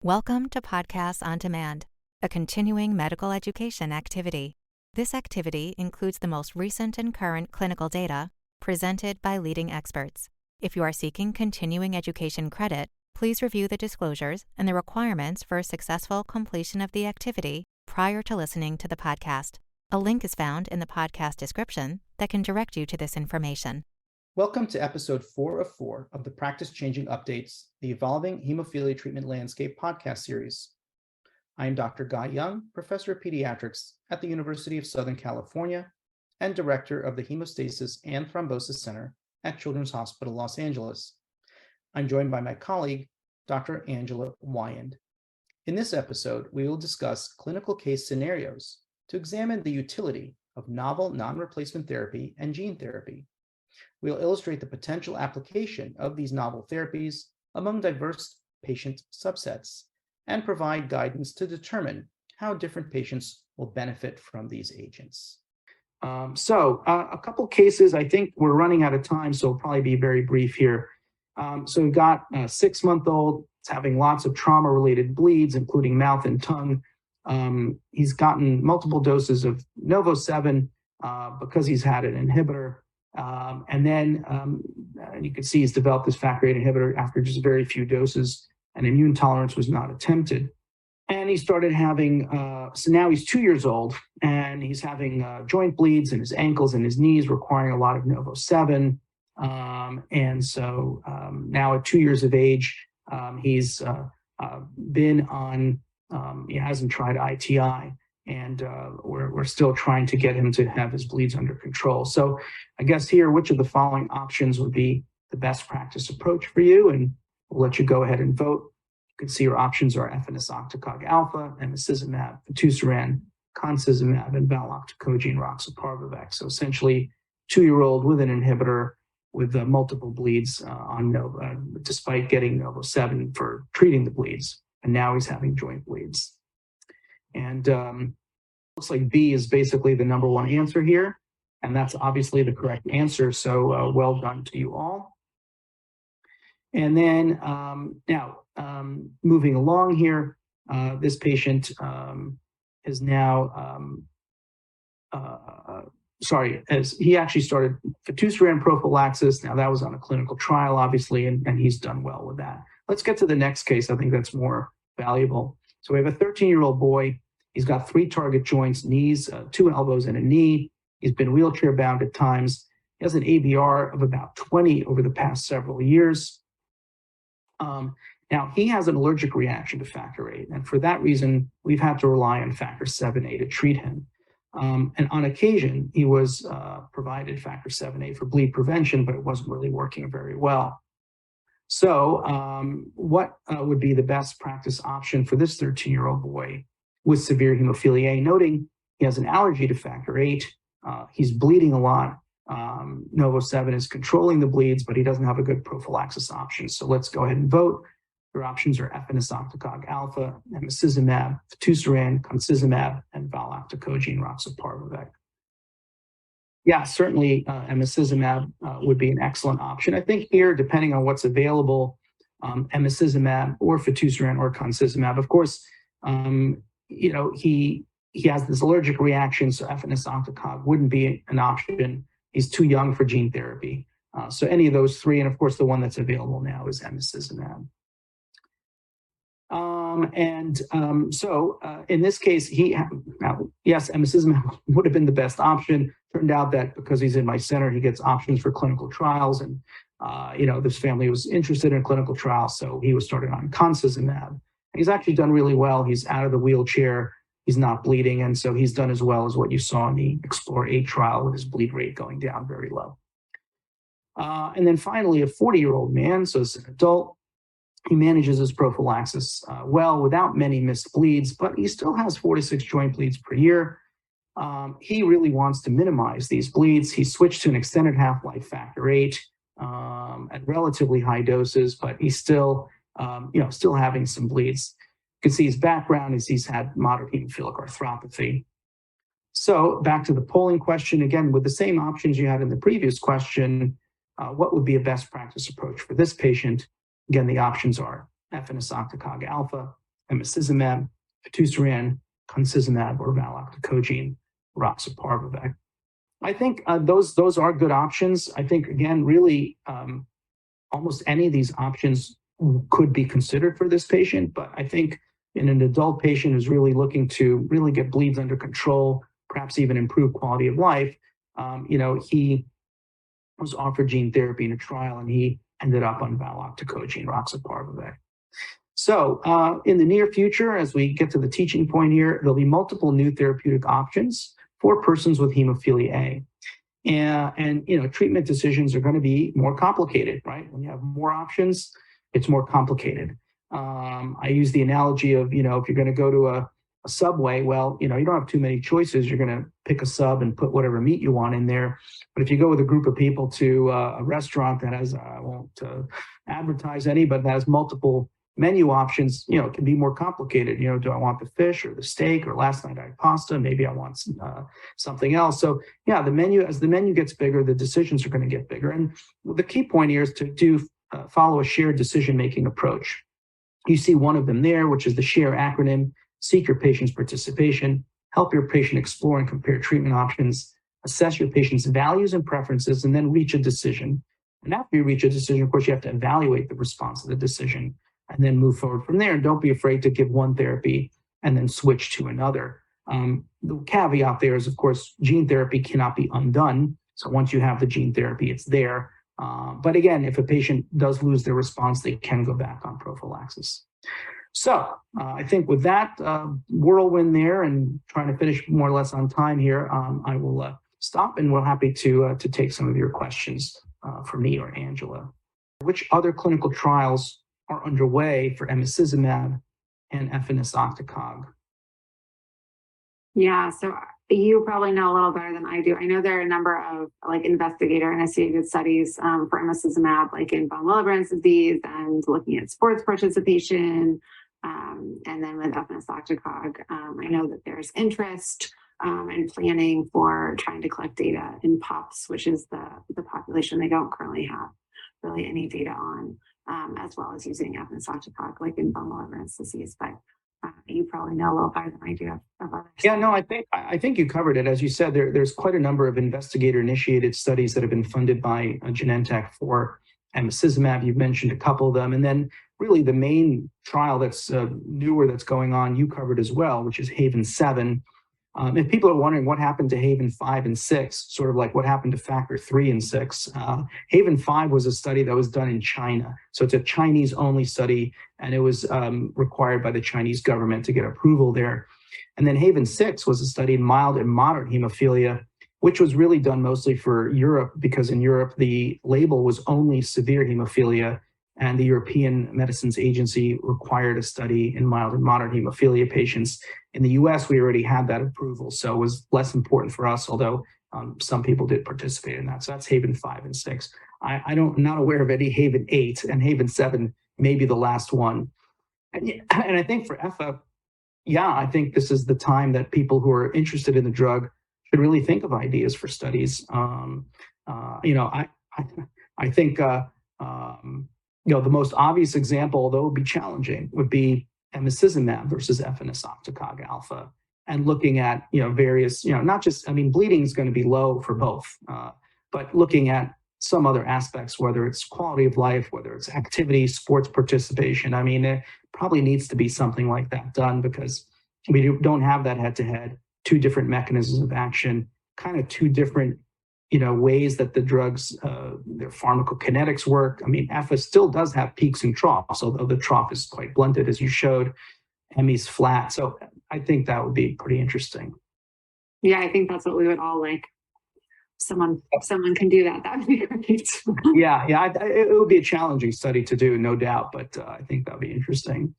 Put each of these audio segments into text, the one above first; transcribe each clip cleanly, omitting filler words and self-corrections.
Welcome to Podcasts on Demand, a continuing medical education activity. This activity includes the most recent and current clinical data presented by leading experts. If you are seeking continuing education credit, please review the disclosures and the requirements for a successful completion of the activity prior to listening to the podcast. A link is found in the podcast description that can direct you to this information. Welcome to episode 4 of 4 of the Practice Changing Updates, the Evolving Hemophilia Treatment Landscape podcast series. I am Dr. Guy Young, Professor of Pediatrics at the University of Southern California and Director of the Hemostasis and Thrombosis Center at Children's Hospital, Los Angeles. I'm joined by my colleague, Dr. Angela Weyand. In this episode, we will discuss clinical case scenarios to examine the utility of novel non-replacement therapy and gene therapy. We'll illustrate the potential application of these novel therapies among diverse patient subsets and provide guidance to determine how different patients will benefit from these agents. A couple cases. I think we're running out of time, so I'll probably be very brief here. So we've got a 6-month-old. It's having lots of trauma-related bleeds, including mouth and tongue. He's gotten multiple doses of Novo-7 because he's had an inhibitor. And then you can see he's developed this factor VIII inhibitor after just very few doses, and immune tolerance was not attempted. And he started having, so now he's 2 years old, and he's having joint bleeds in his ankles and his knees, requiring a lot of Novo-7. And so now at 2 years of age, he's been on, he hasn't tried ITI. And we're still trying to get him to have his bleeds under control. So I guess here, which of the following options would be the best practice approach for you? And we'll let you go ahead and vote. You can see your options are efanesoctocog alpha, emicizumab, fitusiran, concizumab, and valoctocogene roxaparvovec. So essentially, 2-year-old with an inhibitor with multiple bleeds on Novo, despite getting Novo-7 for treating the bleeds. And now he's having joint bleeds. And looks like B is basically the number one answer here. And that's obviously the correct answer. So well done to you all. And then now moving along here, this patient is now, as he actually started fitusiran prophylaxis. Now that was on a clinical trial, obviously, and he's done well with that. Let's get to the next case. I think that's more valuable. So we have a 13-year-old boy. He's got 3 target joints, knees, 2 elbows, and a knee. He's been wheelchair bound at times. He has an ABR of about 20 over the past several years. Now, he has an allergic reaction to factor VIII, and for that reason, we've had to rely on factor VIIa to treat him. And on occasion, he was provided factor VIIa for bleed prevention, but it wasn't really working very well. So what would be the best practice option for this 13-year-old boy with severe hemophilia A, noting he has an allergy to factor VIII, he's bleeding a lot, Novo-7 is controlling the bleeds, but he doesn't have a good prophylaxis option. So let's go ahead and vote. Your options are efanesoctocog alpha, emicizumab, fitusiran, concizumab, and valoctocogene roxaparvovec. Yeah, certainly emicizumab would be an excellent option. I think here, depending on what's available, emicizumab or fitusiran or concizumab, of course, he has this allergic reaction, so efanesoctocog wouldn't be an option. He's too young for gene therapy. So any of those 3, and of course, the one that's available now is emicizumab. So in this case, yes, emicizumab would have been the best option. Turned out that because he's in my center, he gets options for clinical trials. And, this family was interested in clinical trials, so he was started on concizumab. He's actually done really well. He's out of the wheelchair. He's not bleeding. And so he's done as well as what you saw in the Explore-8 trial with his bleed rate going down very low. And then finally, a 40-year-old man, so it's an adult. He manages his prophylaxis well without many missed bleeds, but he still has 4 to 6 joint bleeds per year. He really wants to minimize these bleeds. He switched to an extended half-life factor VIII at relatively high doses, but he's still having some bleeds. You can see his background is he's had moderate hemophilic arthropathy. So back to the polling question, again, with the same options you had in the previous question, what would be a best practice approach for this patient? Again, the options are efanesoctocog alpha, emicizumab, fitusiran, concizumab, or valoctocogene, roxaparvovec. I think those are good options. I think, again, really almost any of these options could be considered for this patient, but I think in an adult patient who's really looking to really get bleeds under control, perhaps even improve quality of life, he was offered gene therapy in a trial and he ended up on valoctocogene, roxaparvovec. So in the near future, as we get to the teaching point here, there'll be multiple new therapeutic options for persons with hemophilia A. And treatment decisions are going to be more complicated, right? When you have more options, it's more complicated. I use the analogy of, if you're going to go to a Subway, well, you don't have too many choices. You're going to pick a sub and put whatever meat you want in there. But if you go with a group of people to a restaurant that has, I won't advertise any, but that has multiple menu options, it can be more complicated. Do I want the fish or the steak, or last night I had pasta, maybe I want something else. So yeah, as the menu gets bigger, the decisions are going to get bigger. And the key point here is to follow a shared decision-making approach. You see one of them there, which is the SHARE acronym: seek your patient's participation, help your patient explore and compare treatment options, assess your patient's values and preferences, and then reach a decision. And after you reach a decision, of course, you have to evaluate the response to the decision and then move forward from there. And don't be afraid to give one therapy and then switch to another. The caveat there is, of course, gene therapy cannot be undone. So once you have the gene therapy, it's there. But again, if a patient does lose their response, they can go back on prophylaxis. So I think with that whirlwind there and trying to finish more or less on time here, I will stop, and we're happy to take some of your questions for me or Angela. Which other clinical trials are underway for emicizumab and efanesoctocog? Yeah, so you probably know a little better than I do. I know there are a number of investigator-initiated studies for emicizumab, like in von Willebrand's disease and looking at sports participation. And then with efanesoctocog, I know that there's interest and planning for trying to collect data in POPs, which is the population they don't currently have really any data on, as well as using efanesoctocog, like in von Willebrand's disease. But you probably know a little better than I do of others. Yeah, no, I think you covered it. As you said, there's quite a number of investigator-initiated studies that have been funded by Genentech for emicizumab. You've mentioned a couple of them. And then really the main trial that's newer that's going on, you covered as well, which is HAVEN 7. If people are wondering what happened to HAVEN 5 and 6, sort of like what happened to Factor 3 and 6, HAVEN 5 was a study that was done in China. So it's a Chinese-only study, and it was required by the Chinese government to get approval there. And then HAVEN 6 was a study in mild and moderate hemophilia, which was really done mostly for Europe, because in Europe, the label was only severe hemophilia, and the European Medicines Agency required a study in mild and moderate hemophilia patients. In the US, we already had that approval, so it was less important for us, although some people did participate in that. So that's HAVEN 5 and 6. I'm not aware of any HAVEN 8, and HAVEN 7 may be the last one. And I think for EFA, yeah, I think this is the time that people who are interested in the drug should really think of ideas for studies. I think the most obvious example, although it would be challenging, would be emicizumab versus efanesoctocog alpha, and looking at various, not just, bleeding is going to be low for both, but looking at some other aspects, whether it's quality of life, whether it's activity, sports participation. It probably needs to be something like that done, because we don't have that head-to-head, two different mechanisms of action, kind of two different ways that the drugs, their pharmacokinetics work. EFA still does have peaks and troughs, although the trough is quite blunted, as you showed. Emmy's flat. So I think that would be pretty interesting. Yeah, I think that's what we would all like. Someone can do that. That would be great. Yeah. It would be a challenging study to do, no doubt, but I think that would be interesting.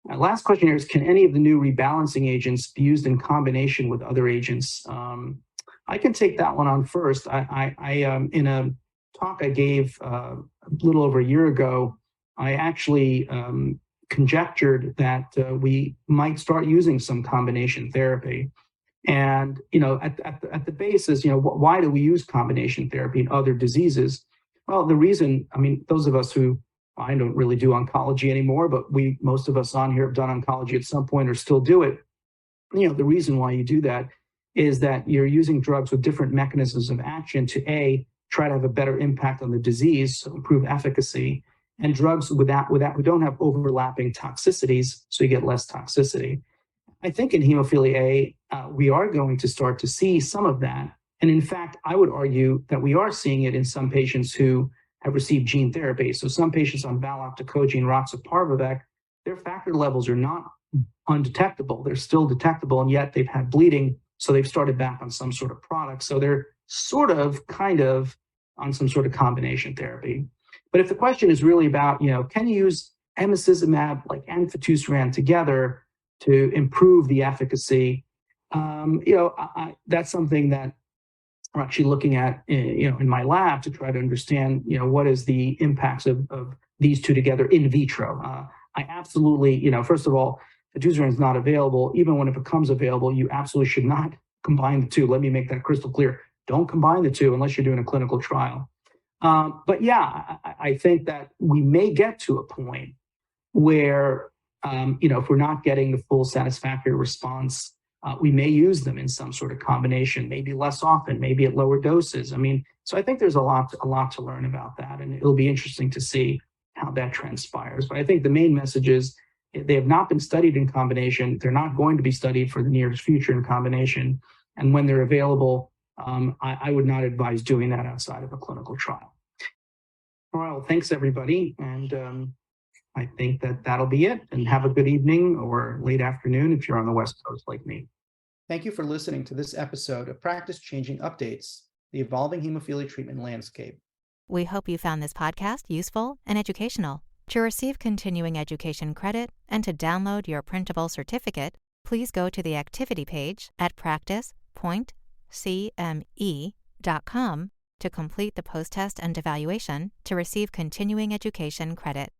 Last question here is, can any of the new rebalancing agents be used in combination with other agents? I can take that one on first. I in a talk I gave a little over a year ago, I actually conjectured that we might start using some combination therapy. And at the basis, why do we use combination therapy in other diseases? Well, the reason, those of us who I don't really do oncology anymore, but most of us on here have done oncology at some point or still do it. The reason why you do that is that you're using drugs with different mechanisms of action to try to have a better impact on the disease, so improve efficacy, and drugs who don't have overlapping toxicities, so you get less toxicity. I think in hemophilia A, we are going to start to see some of that. And in fact, I would argue that we are seeing it in some patients who have received gene therapy. So some patients on valoctocogene roxaparvovec, their factor levels are not undetectable. They're still detectable, and yet they've had bleeding, so they've started back on some sort of product. So they're kind of on some sort of combination therapy. But if the question is really about, can you use emicizumab and fitusiran together to improve the efficacy? That's something that we're actually looking at, in my lab to try to understand, what is the impacts of these two together in vitro. I absolutely, first of all, fitusiran is not available. Even when it becomes available, you absolutely should not combine the two. Let me make that crystal clear. Don't combine the two unless you're doing a clinical trial. But yeah, I think that we may get to a point where, if we're not getting the full satisfactory response, we may use them in some sort of combination, maybe less often, maybe at lower doses. So I think there's a lot to learn about that, and it'll be interesting to see how that transpires. But I think the main message is they have not been studied in combination. They're not going to be studied for the nearest future in combination. And when they're available, I would not advise doing that outside of a clinical trial. All right, well, thanks everybody. And I think that'll be it. And have a good evening or late afternoon if you're on the West Coast like me. Thank you for listening to this episode of Practice Changing Updates, the evolving hemophilia treatment landscape. We hope you found this podcast useful and educational. To receive continuing education credit and to download your printable certificate, please go to the activity page at practice.cme.com to complete the post-test and evaluation to receive continuing education credit.